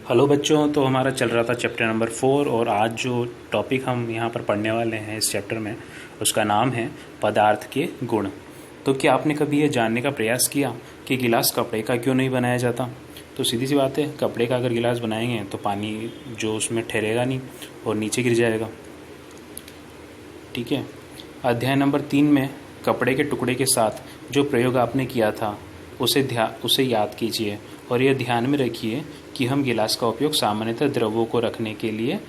Hello बच्चों, तो हमारा चल रहा था चैप्टर नंबर 4 और आज जो टॉपिक हम यहाँ पर पढ़ने वाले हैं इस चैप्टर में उसका नाम है पदार्थ के गुण। तो क्या आपने कभी ये जानने का प्रयास किया कि गिलास कपड़े का क्यों नहीं बनाया जाता? तो सीधी सी बात है, कपड़े का अगर गिलास बनाएंगे तो पानी जो उसमें ठहरेगा नहीं और नीचे गिर जाएगा। ठीक है, अध्याय नंबर 3 में कपड़े के टुकड़े के साथ जो प्रयोग आपने किया था उसे याद कीजिए और यह ध्यान में रखिए कि हम गिलास का उपयोग सामान्यतः द्रवों को रखने के लिए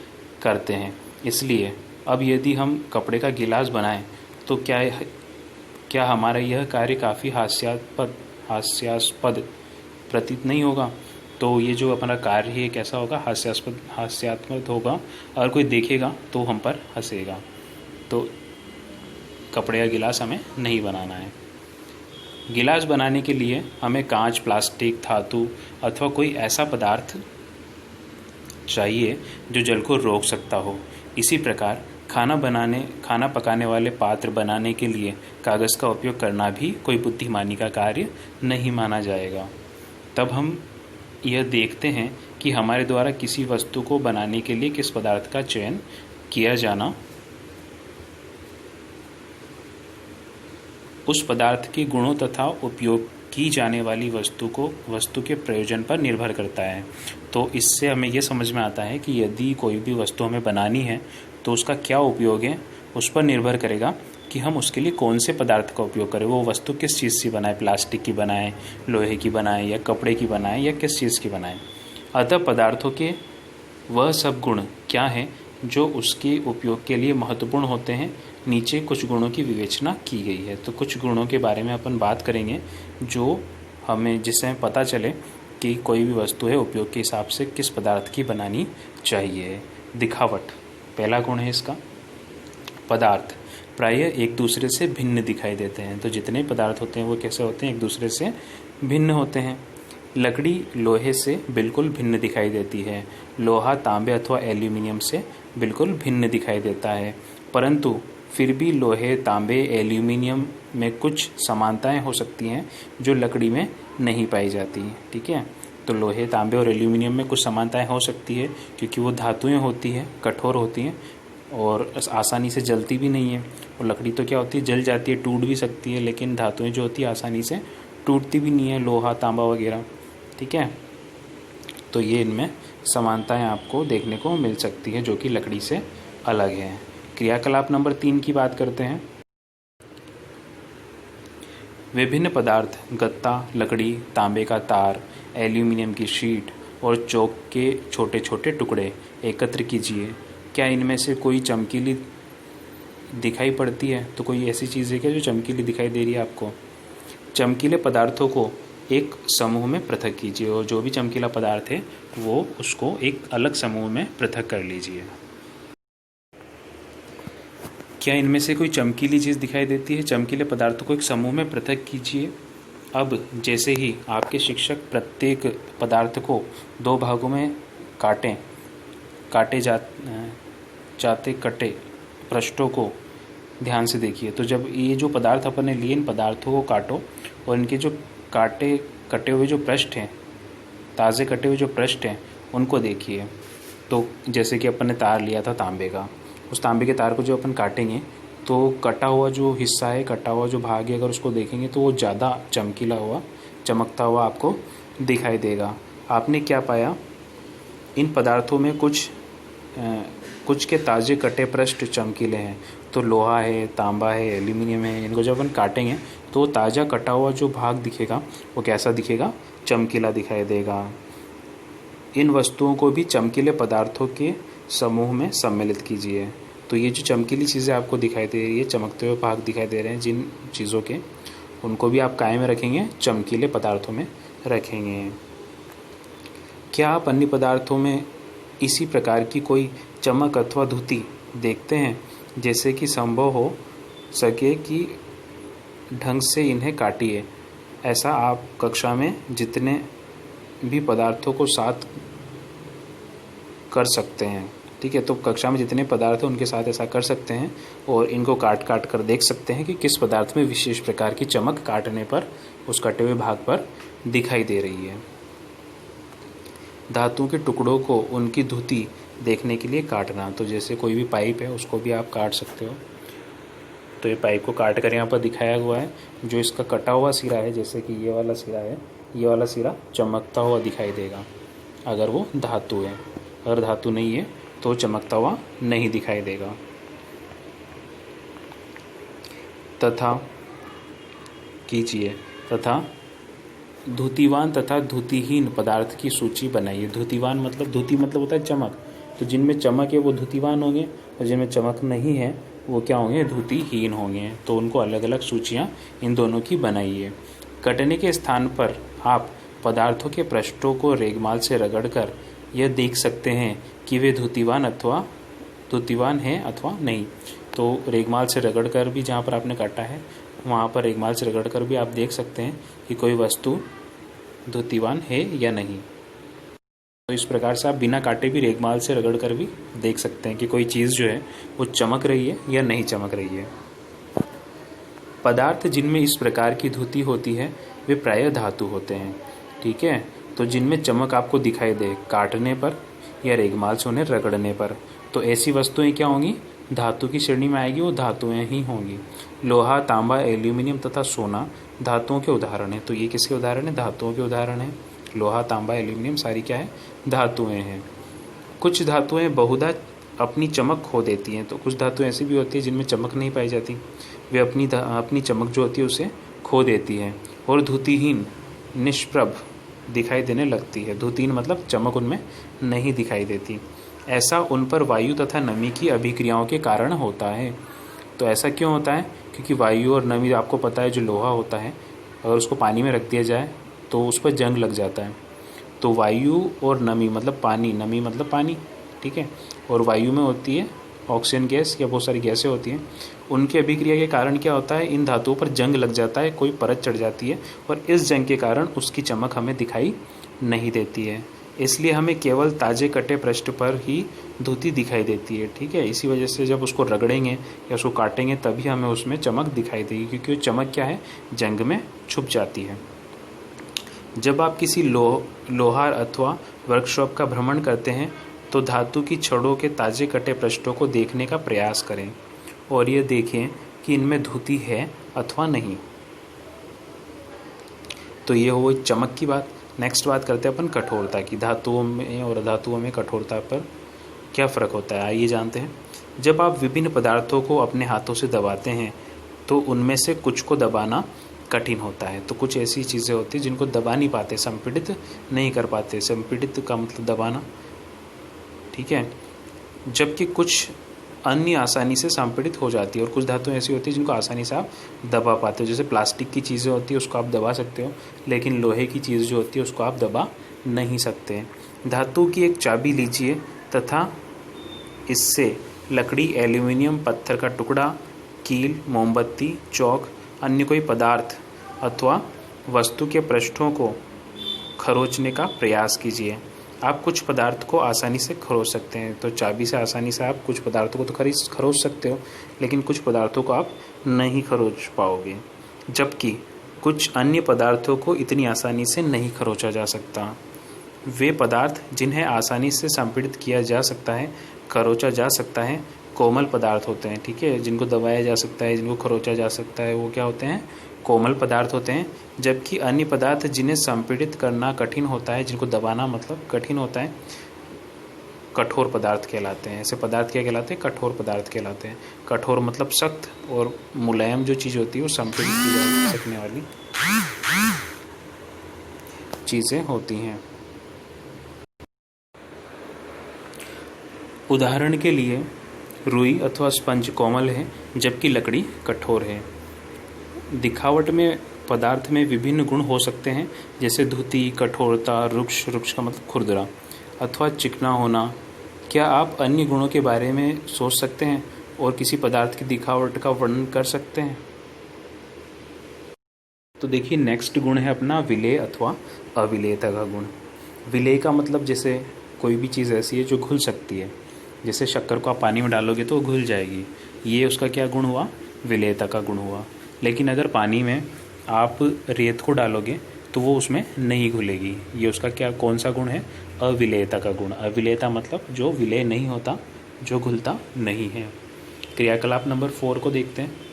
करते हैं। इसलिए अब यदि हम कपड़े का गिलास बनाएं तो क्या हमारा यह कार्य काफ़ी हास्यास्पद प्रतीत नहीं होगा? तो ये जो हमारा कार्य है कैसा होगा? हास्यास्पद होगा और कोई देखेगा तो हम पर हंसेगा। तो कपड़े का गिलास हमें नहीं बनाना है। गिलास बनाने के लिए हमें कांच, प्लास्टिक, धातु अथवा कोई ऐसा पदार्थ चाहिए जो जल को रोक सकता हो। इसी प्रकार खाना पकाने वाले पात्र बनाने के लिए कागज़ का उपयोग करना भी कोई बुद्धिमानी का कार्य नहीं माना जाएगा। तब हम यह देखते हैं कि हमारे द्वारा किसी वस्तु को बनाने के लिए किस पदार्थ का चयन किया जाना उस पदार्थ के गुणों तथा उपयोग की जाने वाली वस्तु के प्रयोजन पर निर्भर करता है। तो इससे हमें यह समझ में आता है कि यदि कोई भी वस्तु हमें बनानी है तो उसका क्या उपयोग है, उस पर निर्भर करेगा कि हम उसके लिए कौन से पदार्थ का उपयोग करें। वो वस्तु किस चीज़ से बनाए, प्लास्टिक की बनाए, लोहे की बनाए या कपड़े की बनाए या किस चीज़ की बनाए। अतः पदार्थों के वह सब गुण क्या हैं जो उसके उपयोग के लिए महत्वपूर्ण होते हैं। नीचे कुछ गुणों की विवेचना की गई है। तो कुछ गुणों के बारे में अपन बात करेंगे जिससे हमें पता चले कि कोई भी वस्तु है उपयोग के हिसाब से किस पदार्थ की बनानी चाहिए। दिखावट पहला गुण है इसका। पदार्थ प्रायः एक दूसरे से भिन्न दिखाई देते हैं। तो जितने पदार्थ होते हैं वो कैसे होते हैं? एक दूसरे से भिन्न होते हैं। लकड़ी लोहे से बिल्कुल भिन्न दिखाई देती है। लोहा तांबे अथवा एल्यूमिनियम से बिल्कुल भिन्न दिखाई देता है, परंतु फिर भी लोहे, तांबे, एल्यूमिनियम में कुछ समानताएं हो सकती हैं जो लकड़ी में नहीं पाई जाती। ठीक है, तो लोहे, तांबे और एल्यूमिनियम में कुछ समानताएं हो सकती है क्योंकि वो धातुएं होती हैं, कठोर होती हैं और आसानी से जलती भी नहीं है। और लकड़ी तो क्या होती है, जल जाती है, टूट भी सकती है, लेकिन धातुएं जो होती है आसानी से टूटती भी नहीं है, लोहा, तांबा वगैरह। ठीक है, तो ये इनमें समानताएं आपको देखने को मिल सकती है जो कि लकड़ी से अलग है। क्रियाकलाप नंबर 3 की बात करते हैं। विभिन्न पदार्थ गत्ता, लकड़ी, तांबे का तार, एल्यूमिनियम की शीट और चौक के छोटे छोटे टुकड़े एकत्र कीजिए। क्या इनमें से कोई चमकीली दिखाई पड़ती है? तो कोई ऐसी चीज़ है क्या जो चमकीली दिखाई दे रही है आपको? चमकीले पदार्थों को एक समूह में पृथक कीजिए और जो भी चमकीला पदार्थ है वो उसको एक अलग समूह में पृथक कर लीजिए। क्या इनमें से कोई चमकीली चीज़ दिखाई देती है? चमकीले पदार्थों को एक समूह में पृथक कीजिए। अब जैसे ही आपके शिक्षक प्रत्येक पदार्थ को 2 भागों में काटे जाते कटे पृष्ठों को ध्यान से देखिए। तो जब ये जो पदार्थ अपन ने लिए, इन पदार्थों को काटो और इनके जो कटे हुए जो पृष्ठ हैं, ताज़े कटे हुए जो पृष्ठ हैं, उनको देखिए। तो जैसे कि अपन ने तार लिया था तांबे का, उस तांबे के तार को जो अपन काटेंगे तो कटा हुआ जो हिस्सा है, कटा हुआ जो भाग है, अगर उसको देखेंगे तो वो ज़्यादा चमकता हुआ आपको दिखाई देगा। आपने क्या पाया? इन पदार्थों में कुछ के ताज़े कटे पृष्ठ चमकीले हैं। तो लोहा है, तांबा है, एल्यूमिनियम है, इनको जब अपन काटेंगे तो ताज़ा कटा हुआ जो भाग दिखेगा वो कैसा दिखेगा? चमकीला दिखाई देगा। इन वस्तुओं को भी चमकीले पदार्थों के समूह में सम्मिलित कीजिए। तो ये जो चमकीली चीज़ें आपको दिखाई दे रही है, चमकते हुए भाग दिखाई दे रहे हैं जिन चीज़ों के, उनको भी आप काय में रखेंगे? चमकीले पदार्थों में रखेंगे। क्या आप अन्य पदार्थों में इसी प्रकार की कोई चमक अथवा धुति देखते हैं, जैसे कि संभव हो सके कि ढंग से इन्हें काटिए? ऐसा आप कक्षा में जितने भी पदार्थों को साथ कर सकते हैं। ठीक है, तो कक्षा में जितने पदार्थ हैं उनके साथ ऐसा कर सकते हैं और इनको काट कर देख सकते हैं कि किस पदार्थ में विशेष प्रकार की चमक काटने पर, उस कटे हुए भाग पर दिखाई दे रही है। धातुओं के टुकड़ों को उनकी धुती देखने के लिए काटना। तो जैसे कोई भी पाइप है उसको भी आप काट सकते हो। तो ये पाइप को काट कर यहाँ पर दिखाया हुआ है। जो इसका कटा हुआ सिरा है, जैसे कि ये वाला सिरा है, ये वाला सिरा चमकता हुआ दिखाई देगा अगर वो धातु है। अगर धातु नहीं है तो चमकता हुआ नहीं दिखाई देगा। तथा कीजिए, तथा धुतिवान तथा धुतिहीन पदार्थ की सूची बनाइए। धुतिवान मतलब, धुति मतलब होता है चमक, तो जिनमें चमक है वो धुतिवान होंगे और जिनमें चमक नहीं है वो क्या होंगे, धुतिहीन होंगे। तो उनको अलग अलग सूचियाँ इन दोनों की बनाइए। कटने के स्थान पर आप पदार्थों के पृष्ठों को रेगमाल से रगड़कर यह देख सकते हैं कि वे धुतिवान हैं अथवा नहीं। तो रेगमाल से रगड़कर भी जहाँ पर आपने काटा है वहाँ पर रेगमाल से रगड़कर भी आप देख सकते हैं कि कोई वस्तु धुतिवान है या नहीं। तो इस प्रकार से आप बिना काटे भी रेगमाल से रगड़कर भी देख सकते हैं कि कोई चीज़ जो है वो चमक रही है या नहीं चमक रही है। पदार्थ जिनमें इस प्रकार की धुति होती है वे प्रायः धातु होते हैं। ठीक है, तो जिनमें चमक आपको दिखाई दे काटने पर या रेगमाल से उन्हें रगड़ने पर, तो ऐसी वस्तुएं क्या होंगी, धातु की श्रेणी में आएगी, वो धातुएं ही होंगी। लोहा, तांबा, एल्यूमिनियम तथा सोना धातुओं के उदाहरण हैं। तो ये किसके उदाहरण है, धातुओं के उदाहरण हैं। लोहा, तांबा, एल्यूमिनियम सारी क्या है, धातुएं हैं। कुछ धातुएं बहुधा अपनी चमक खो देती हैं। तो कुछ धातुएं ऐसी भी होती है जिनमें चमक नहीं पाई जाती, वे अपनी चमक जो होती है उसे खो देती है और धुतिहीन निष्प्रभ दिखाई देने लगती है। धुतिहीन मतलब चमक उनमें नहीं दिखाई देती। ऐसा उन पर वायु तथा नमी की अभिक्रियाओं के कारण होता है। तो ऐसा क्यों होता है, क्योंकि वायु और नमी, आपको पता है जो लोहा होता है अगर उसको पानी में रख दिया जाए तो उस पर जंग लग जाता है। तो वायु और नमी मतलब पानी, नमी मतलब पानी, ठीक है, और वायु में होती है ऑक्सीजन गैस या बहुत सारी गैसें होती हैं। उनकी अभिक्रिया के कारण क्या होता है, इन धातुओं पर जंग लग जाता है, कोई परत चढ़ जाती है और इस जंग के कारण उसकी चमक हमें दिखाई नहीं देती है। इसलिए हमें केवल ताजे कटे पृष्ठ पर ही धुति दिखाई देती है। ठीक है, इसी वजह से जब उसको रगड़ेंगे या उसको काटेंगे तभी हमें उसमें चमक दिखाई देगी, क्योंकि वो चमक क्या है, जंग में छुप जाती है। जब आप किसी लोहार अथवा वर्कशॉप का भ्रमण करते हैं तो धातु की छड़ों के ताजे कटे पृष्ठों को देखने का प्रयास करें और ये देखें कि इनमें धुति है अथवा नहीं। तो ये हो चमक की बात। नेक्स्ट बात करते हैं अपन कठोरता की। धातुओं में और अधातुओं में कठोरता पर क्या फ़र्क होता है, आइए जानते हैं। जब आप विभिन्न पदार्थों को अपने हाथों से दबाते हैं तो उनमें से कुछ को दबाना कठिन होता है। तो कुछ ऐसी चीज़ें होती हैं जिनको दबा नहीं पाते, संपीड़ित नहीं कर पाते। संपीड़ित का मतलब दबाना, ठीक है, जबकि कुछ अन्य आसानी से संपीड़ित हो जाती है। और कुछ धातुएं ऐसी होती है जिनको आसानी से आप दबा पाते हो। जैसे प्लास्टिक की चीज़ें होती है उसको आप दबा सकते हो, लेकिन लोहे की चीज़ जो होती है उसको आप दबा नहीं सकते। धातु की एक चाबी लीजिए तथा इससे लकड़ी, एल्यूमिनियम, पत्थर का टुकड़ा, कील, मोमबत्ती, चौक, अन्य कोई पदार्थ अथवा वस्तु के पृष्ठों को खरोचने का प्रयास कीजिए। आप कुछ पदार्थ को आसानी से खरोच सकते हैं। तो चाबी से आसानी से आप कुछ पदार्थों को तो खरोच सकते हो, लेकिन कुछ पदार्थों को आप नहीं खरोच पाओगे, जबकि कुछ अन्य पदार्थों को इतनी आसानी से नहीं खरोचा जा सकता। वे पदार्थ जिन्हें आसानी से संपीड़ित किया जा सकता है, खरोचा जा सकता है, कोमल पदार्थ होते हैं। ठीक है, जिनको दबाया जा सकता है, जिनको खरोचा जा सकता है, वो क्या होते हैं, कोमल पदार्थ होते हैं। जबकि अन्य पदार्थ जिन्हें संपीड़ित करना कठिन होता है, जिनको दबाना मतलब कठिन होता है, कठोर पदार्थ कहलाते हैं। ऐसे पदार्थ क्या कहलाते हैं, कठोर पदार्थ कहलाते हैं। कठोर मतलब सख्त, और मुलायम जो चीज़ होती है वो संपीड़ित की जा सकने वाली चीज़ें होती हैं। उदाहरण के लिए रुई अथवा स्पंज कोमल है जबकि लकड़ी कठोर है। दिखावट में पदार्थ में विभिन्न गुण हो सकते हैं, जैसे धुति, कठोरता, रुक्ष, रुक्ष का मतलब खुरदरा, अथवा चिकना होना। क्या आप अन्य गुणों के बारे में सोच सकते हैं और किसी पदार्थ की दिखावट का वर्णन कर सकते हैं? तो देखिए, नेक्स्ट गुण है अपना विलेय अथवा अविलेयता का गुण। विलेय का मतलब जैसे कोई भी चीज़ ऐसी है जो घुल सकती है, जैसे शक्कर को आप पानी में डालोगे तो वो घुल जाएगी, ये उसका क्या गुण हुआ, विलेयता का गुण हुआ। लेकिन अगर पानी में आप रेत को डालोगे तो वो उसमें नहीं घुलेगी, ये उसका क्या, कौन सा गुण है, अविलेयता का गुण। अविलेयता मतलब जो विलेय नहीं होता, जो घुलता नहीं है। क्रियाकलाप नंबर 4 को देखते हैं।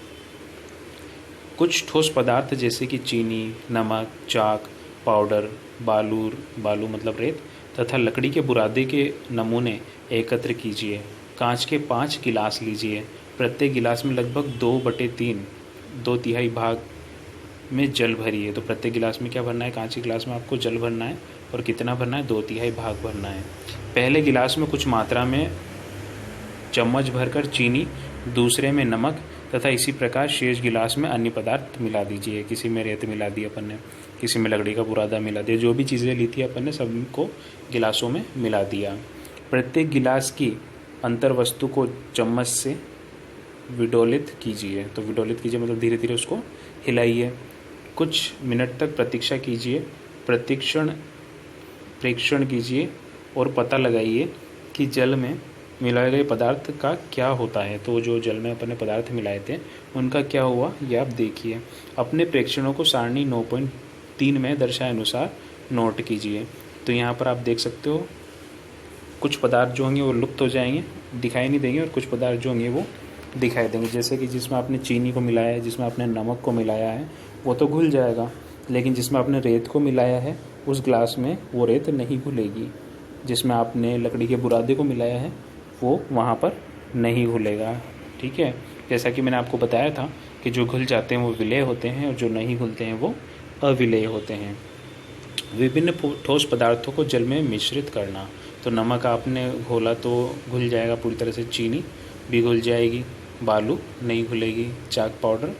कुछ ठोस पदार्थ जैसे कि चीनी, नमक, चाक, पाउडर, बालू मतलब रेत तथा लकड़ी के बुरादे के नमूने एकत्र कीजिए। कांच के 5 गिलास लीजिए। प्रत्येक गिलास में लगभग 2/3 2/3 भाग में जल भरिए। तो प्रत्येक गिलास में क्या भरना है? कांच के गिलास में आपको जल भरना है और कितना भरना है? 2/3 भाग भरना है। पहले गिलास में कुछ मात्रा में चम्मच भरकर चीनी, दूसरे में नमक तथा इसी प्रकार शेष गिलास में अन्य पदार्थ मिला दीजिए। किसी में रेत मिला दी अपन ने, किसी में लकड़ी का बुरादा मिला दिया। जो भी चीज़ें ली थी अपन ने सबको गिलासों में मिला दिया। प्रत्येक गिलास की अंतर वस्तु को चम्मच से विडोलित कीजिए। तो विडोलित कीजिए मतलब धीरे धीरे उसको हिलाइए। कुछ मिनट तक प्रतीक्षा कीजिए। प्रेक्षण कीजिए और पता लगाइए कि जल में मिलाए गए पदार्थ का क्या होता है। तो जो जल में अपने पदार्थ मिलाए थे उनका क्या हुआ ये आप देखिए। अपने प्रेक्षणों को सारणी 9.3 में दर्शाए अनुसार नोट कीजिए। तो यहाँ पर आप देख सकते हो कुछ पदार्थ जो होंगे वो लुप्त हो जाएंगे, दिखाई नहीं देंगे, और कुछ पदार्थ जो होंगे वो दिखाई देंगे। जैसे कि जिसमें आपने चीनी को मिलाया है, जिसमें आपने नमक को मिलाया है, वो तो घुल जाएगा, लेकिन जिसमें आपने रेत को मिलाया है उस ग्लास में वो रेत नहीं घुलेगी। जिसमें आपने लकड़ी के बुरादे को मिलाया है वो वहाँ पर नहीं घुलेगा। ठीक है, जैसा कि मैंने आपको बताया था कि जो घुल जाते हैं वो विलेय होते हैं और जो नहीं घुलते हैं वो अविलेय होते हैं। विभिन्न ठोस पदार्थों को जल में मिश्रित करना। तो नमक आपने घोला तो घुल जाएगा पूरी तरह से, चीनी भी घुल जाएगी, बालू नहीं घुलेगी, चाक पाउडर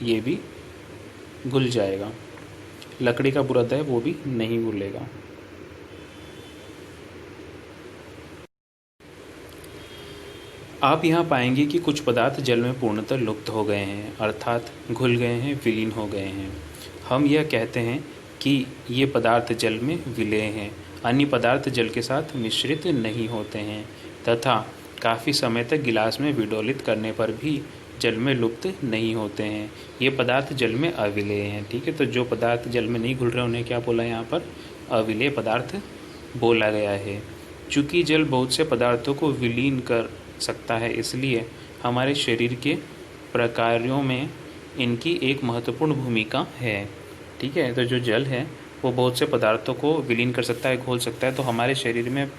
ये भी घुल जाएगा, लकड़ी का बुरादा है वो भी नहीं घुलेगा। आप यहाँ पाएंगे कि कुछ पदार्थ जल में पूर्णतः लुप्त हो गए हैं, अर्थात घुल गए हैं, विलीन हो गए हैं। हम यह कहते हैं कि ये पदार्थ जल में विलेय हैं। अन्य पदार्थ जल के साथ मिश्रित नहीं होते हैं तथा काफ़ी समय तक गिलास में विडोलित करने पर भी जल में लुप्त नहीं होते हैं। ये पदार्थ जल में अविलेय हैं। ठीक है, तो जो पदार्थ जल में नहीं घुल रहे उन्हें क्या बोला यहाँ पर? अविलेय पदार्थ बोला गया है। चूँकि जल बहुत से पदार्थों को विलीन कर सकता है, इसलिए हमारे शरीर के प्रकारों में इनकी एक महत्वपूर्ण भूमिका है। ठीक है, तो जो जल है वो बहुत से पदार्थों को विलीन कर सकता है, घोल सकता है। तो हमारे शरीर में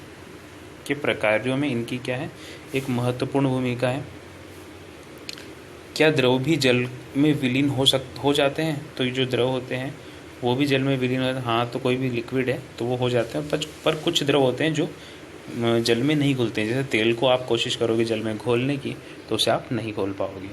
के प्रकारों में इनकी क्या है? एक महत्वपूर्ण भूमिका है। क्या द्रव भी जल में विलीन हो जाते हैं? तो ये जो द्रव होते हैं वो भी जल में विलीन हो जाते हैं। हाँ, तो कोई भी लिक्विड है तो वो हो जाते हैं, पर कुछ द्रव होते हैं जो जल में नहीं घुलते हैं। जैसे तेल को आप कोशिश करोगे जल में घोलने की तो उसे आप नहीं घोल पाओगे।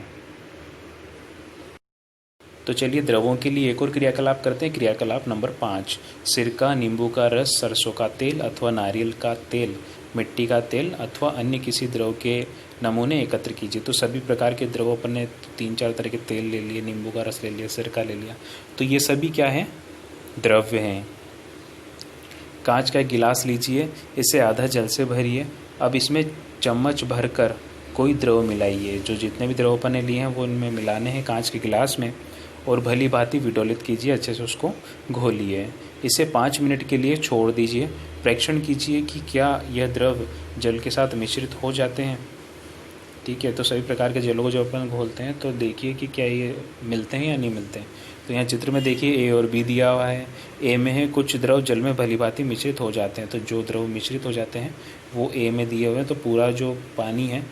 तो चलिए द्रवों के लिए एक और क्रियाकलाप करते हैं। क्रियाकलाप नंबर 5। सिरका, नींबू का रस, सरसों का तेल अथवा नारियल का तेल, मिट्टी का तेल अथवा अन्य किसी द्रव के नमूने एकत्र कीजिए। तो सभी प्रकार के द्रव अपन ने 3-4 तरह के तेल ले लिए, नींबू का रस ले लिया, सिरका ले लिया, तो ये सभी क्या है? द्रव्य हैं। कांच का गिलास लीजिए, इसे आधा जल से भरिए। अब इसमें चम्मच भरकर कोई द्रव मिलाइए। जो जितने भी द्रव अपन ने लिए हैं वो इनमें मिलाने हैं कांच के गिलास में, और भली भांति विडोलित कीजिए, अच्छे से उसको घोलिए। इसे 5 मिनट के लिए छोड़ दीजिए। प्रेक्षण कीजिए कि क्या यह द्रव जल के साथ मिश्रित हो जाते हैं। ठीक है, तो सभी प्रकार के जलों को जब अपन घोलते हैं तो देखिए कि क्या ये मिलते हैं या नहीं मिलते हैं। तो यहाँ चित्र में देखिए ए और बी दिया हुआ है। ए में है कुछ द्रव जल में भली भांति मिश्रित हो जाते हैं। तो जो द्रव मिश्रित हो जाते हैं वो ए में दिए हुए हैं। तो पूरा जो पानी है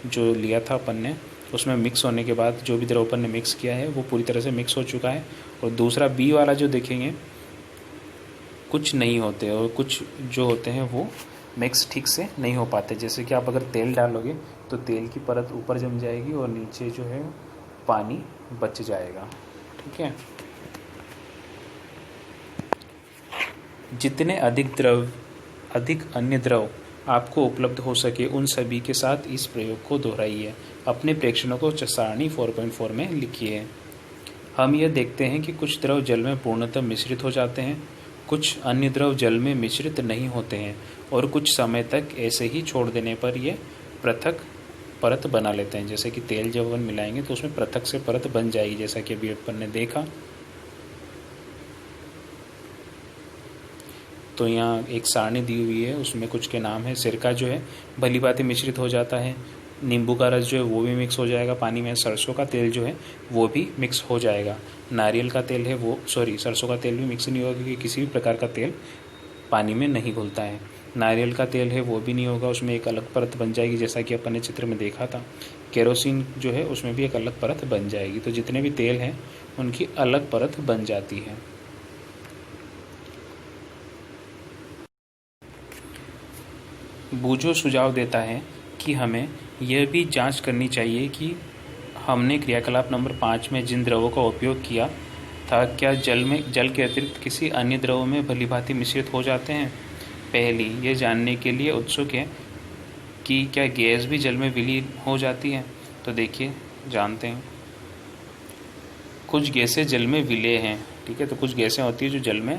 जो लिया था अपन ने उसमें मिक्स होने के बाद जो भी द्रव अपन ने मिक्स किया है वो पूरी तरह से मिक्स हो चुका है। और दूसरा बी वाला जो देखेंगे कुछ नहीं होते, और कुछ जो होते हैं वो मिक्स ठीक से नहीं हो पाते। जैसे कि आप अगर तेल डालोगे तो तेल की परत ऊपर जम जाएगी और नीचे जो है पानी बच जाएगा। ठीक है, जितने अधिक अन्य द्रव आपको उपलब्ध हो सके उन सभी के साथ इस प्रयोग को दोहराइए। अपने प्रेक्षणों को सारणी 4.4 में लिखिए। हम यह देखते हैं कि कुछ द्रव जल में पूर्णतः मिश्रित हो जाते हैं, कुछ अन्य द्रव जल में मिश्रित नहीं होते हैं, और कुछ समय तक ऐसे ही छोड़ देने पर ये पृथक परत बना लेते हैं। जैसे कि तेल जब अपन मिलाएंगे तो उसमें पृथक से परत बन जाएगी, जैसा कि अभी अपन ने देखा। तो यहाँ एक सारणी दी हुई है, उसमें कुछ के नाम है। सिरका जो है भली भांति मिश्रित हो जाता है, नींबू का रस जो है वो भी मिक्स हो जाएगा पानी में, सरसों का तेल जो है वो भी मिक्स हो जाएगा, नारियल का तेल है वो सरसों का तेल भी मिक्स नहीं होगा क्योंकि किसी भी प्रकार का तेल पानी में नहीं घुलता है। नारियल का तेल है वो भी नहीं होगा, उसमें एक अलग परत बन जाएगी, जैसा कि अपन ने चित्र में देखा था। केरोसिन जो है उसमें भी एक अलग परत बन जाएगी। तो जितने भी तेल हैं उनकी अलग परत बन जाती है। बूझो सुझाव देता है कि हमें यह भी जांच करनी चाहिए कि हमने क्रियाकलाप नंबर 5 में जिन द्रवों का उपयोग किया था क्या जल के अतिरिक्त किसी अन्य द्रव में भलीभांति मिश्रित हो जाते हैं। पहली, ये जानने के लिए उत्सुक है कि क्या गैस भी जल में विलीन हो जाती है। तो देखिए जानते हैं, कुछ गैसें जल में विलय हैं, ठीक है। तो कुछ गैसें होती है जो जल में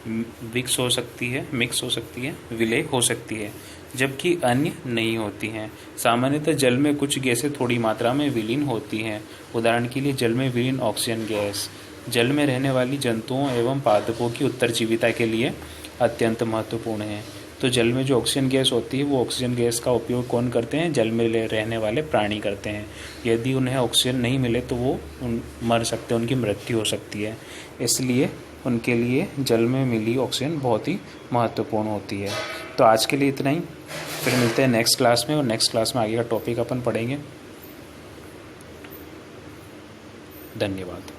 मिक्स हो सकती है, विलय हो सकती है, जबकि अन्य नहीं होती हैं। सामान्यतः जल में कुछ गैसें थोड़ी मात्रा में विलीन होती हैं। उदाहरण के लिए जल में विलीन ऑक्सीजन गैस जल में रहने वाली जंतुओं एवं पादपों की उत्तरजीविता के लिए अत्यंत महत्वपूर्ण है। तो जल में जो ऑक्सीजन गैस होती है वो ऑक्सीजन गैस का उपयोग कौन करते हैं, जल में रहने वाले प्राणी करते हैं। यदि उन्हें ऑक्सीजन नहीं मिले तो वो मर सकते हैं, उनकी मृत्यु हो सकती है। इसलिए उनके लिए जल में मिली ऑक्सीजन बहुत ही महत्वपूर्ण होती है। तो आज के लिए इतना ही, फिर मिलते हैं नेक्स्ट क्लास में, और नेक्स्ट क्लास में आगे का टॉपिक अपन पढ़ेंगे। धन्यवाद।